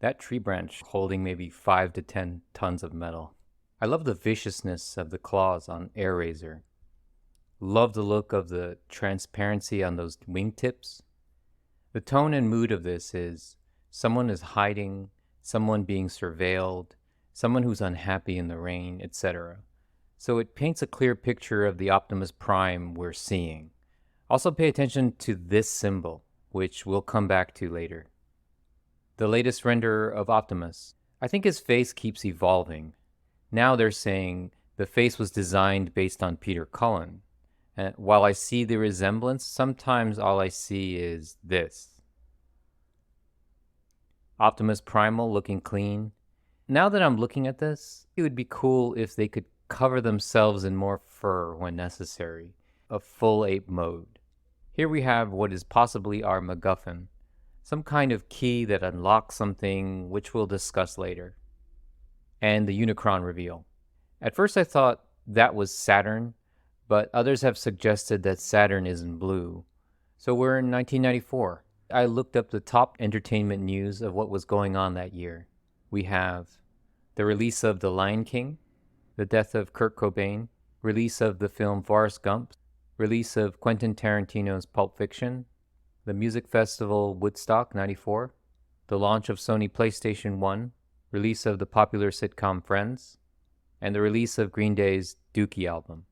That tree branch holding maybe 5 to 10 tons of metal. I love the viciousness of the claws on AirRaiser. Love the look of the transparency on those wingtips. The tone and mood of this is someone is hiding, someone being surveilled, someone who's unhappy in the rain, etc. So it paints a clear picture of the Optimus Prime we're seeing. Also pay attention to this symbol, which we'll come back to later. The latest render of Optimus. I think his face keeps evolving. Now they're saying the face was designed based on Peter Cullen. And while I see the resemblance, sometimes all I see is this. Optimus Primal looking clean. Now that I'm looking at this, it would be cool if they could cover themselves in more fur when necessary. A full ape mode. Here we have what is possibly our MacGuffin. Some kind of key that unlocks something, which we'll discuss later. And the Unicron reveal. At first I thought that was Saturn, but others have suggested that Saturn isn't blue. So we're in 1994. I looked up the top entertainment news of what was going on that year. We have the release of The Lion King, the death of Kurt Cobain, release of the film Forrest Gump, release of Quentin Tarantino's Pulp Fiction, the music festival Woodstock 94, the launch of Sony PlayStation 1, release of the popular sitcom Friends, and the release of Green Day's Dookie album.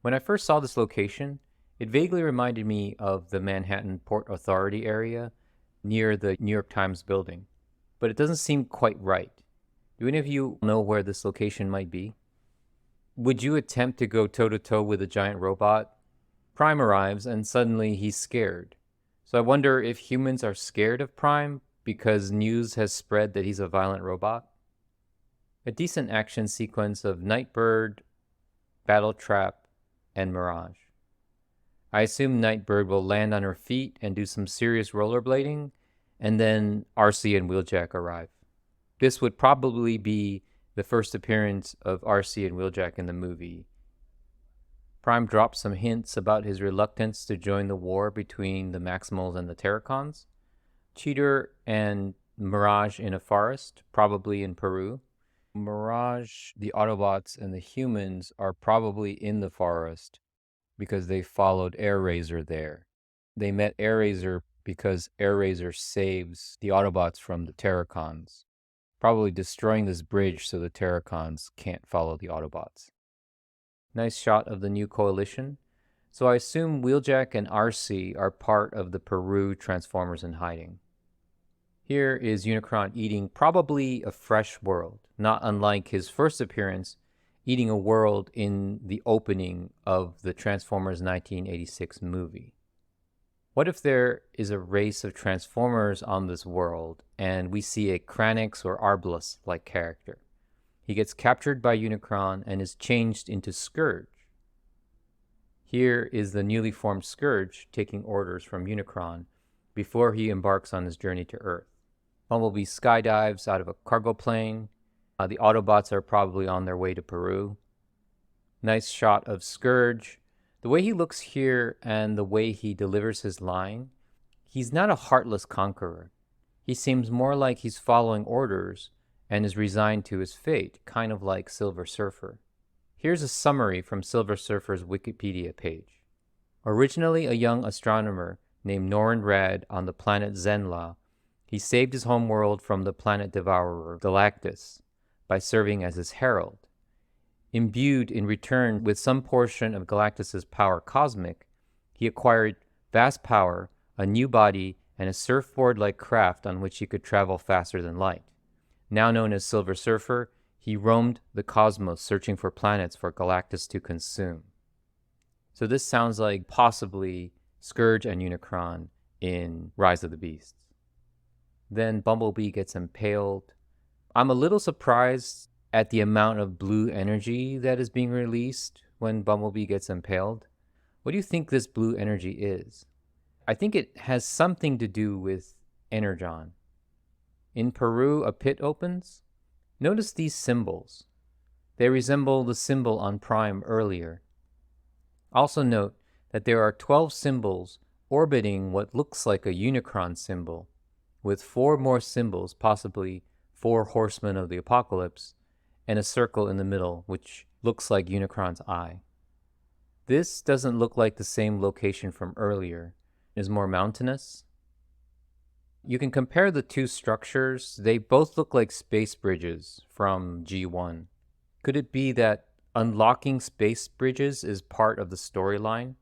When I first saw this location, it vaguely reminded me of the Manhattan Port Authority area near the New York Times building, but it doesn't seem quite right. Do any of you know where this location might be? Would you attempt to go toe-to-toe with a giant robot? Prime arrives and suddenly he's scared. So I wonder if humans are scared of Prime because news has spread that he's a violent robot? A decent action sequence of Nightbird, Battletrap, and Mirage. I assume Nightbird will land on her feet and do some serious rollerblading, and then RC and Wheeljack arrive. This would probably be the first appearance of RC and Wheeljack in the movie. Prime drops some hints about his reluctance to join the war between the Maximals and the Terracons. Cheater and Mirage in a forest, probably in Peru. Mirage, the Autobots, and the humans are probably in the forest because they followed AirRaiser there. They met AirRaiser because AirRaiser saves the Autobots from the Terracons, probably destroying this bridge so the Terracons can't follow the Autobots. Nice shot of the new coalition. So I assume Wheeljack and RC are part of the Peru Transformers in hiding. Here is Unicron eating probably a fresh world, not unlike his first appearance, eating a world in the opening of the Transformers 1986 movie. What if there is a race of Transformers on this world and we see a Kranix or Arbalest-like character? He gets captured by Unicron and is changed into Scourge. Here is the newly formed Scourge taking orders from Unicron before he embarks on his journey to Earth. Bumblebee skydives out of a cargo plane. The Autobots are probably on their way to Peru. Nice shot of Scourge. The way he looks here and the way he delivers his line, he's not a heartless conqueror. He seems more like he's following orders and is resigned to his fate, kind of like Silver Surfer. Here's a summary from Silver Surfer's Wikipedia page. Originally a young astronomer named Norrin Rad on the planet Zenla, he saved his homeworld from the planet devourer Galactus by serving as his herald. Imbued in return with some portion of Galactus's power cosmic, he acquired vast power, a new body, and a surfboard-like craft on which he could travel faster than light. Now known as Silver Surfer, he roamed the cosmos searching for planets for Galactus to consume. So this sounds like possibly Scourge and Unicron in Rise of the Beasts. Then Bumblebee gets impaled. I'm a little surprised at the amount of blue energy that is being released when Bumblebee gets impaled. What do you think this blue energy is? I think it has something to do with Energon. In Peru, a pit opens. Notice these symbols. They resemble the symbol on Prime earlier. Also note that there are 12 symbols orbiting what looks like a Unicron symbol. with 4 more symbols, possibly 4 horsemen of the apocalypse, and a circle in the middle, which looks like Unicron's eye. This doesn't look like the same location from earlier. It is more mountainous. You can compare the two structures. They both look like space bridges from G1. Could it be that unlocking space bridges is part of the storyline?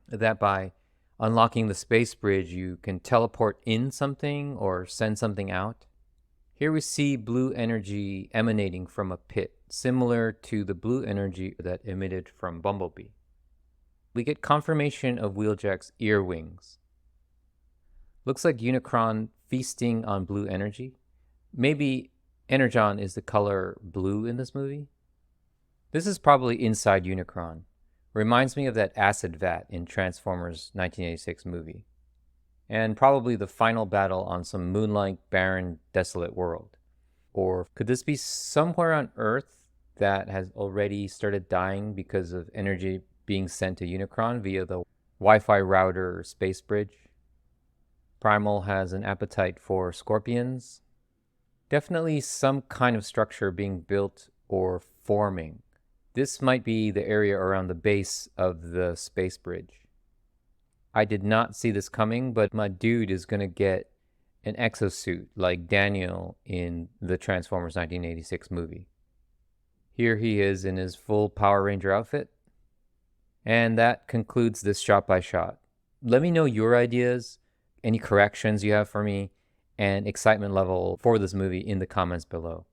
That by unlocking the space bridge, you can teleport in something or send something out? Here we see blue energy emanating from a pit, similar to the blue energy that emitted from Bumblebee. We get confirmation of Wheeljack's ear wings. Looks like Unicron feasting on blue energy. Maybe Energon is the color blue in this movie? This is probably inside Unicron. Reminds me of that acid vat in Transformers 1986 movie. And probably the final battle on some moonlight, barren, desolate world. Or could this be somewhere on Earth that has already started dying because of energy being sent to Unicron via the Wi-Fi router or space bridge? Primal has an appetite for scorpions. Definitely some kind of structure being built or forming. This might be the area around the base of the space bridge. I did not see this coming, but my dude is going to get an exosuit like Daniel in the Transformers 1986 movie. Here he is in his full Power Ranger outfit. And that concludes this shot by shot. Let me know your ideas, any corrections you have for me, and excitement level for this movie in the comments below.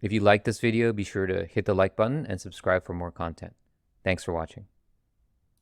If you like this video, be sure to hit the like button and subscribe for more content. Thanks for watching.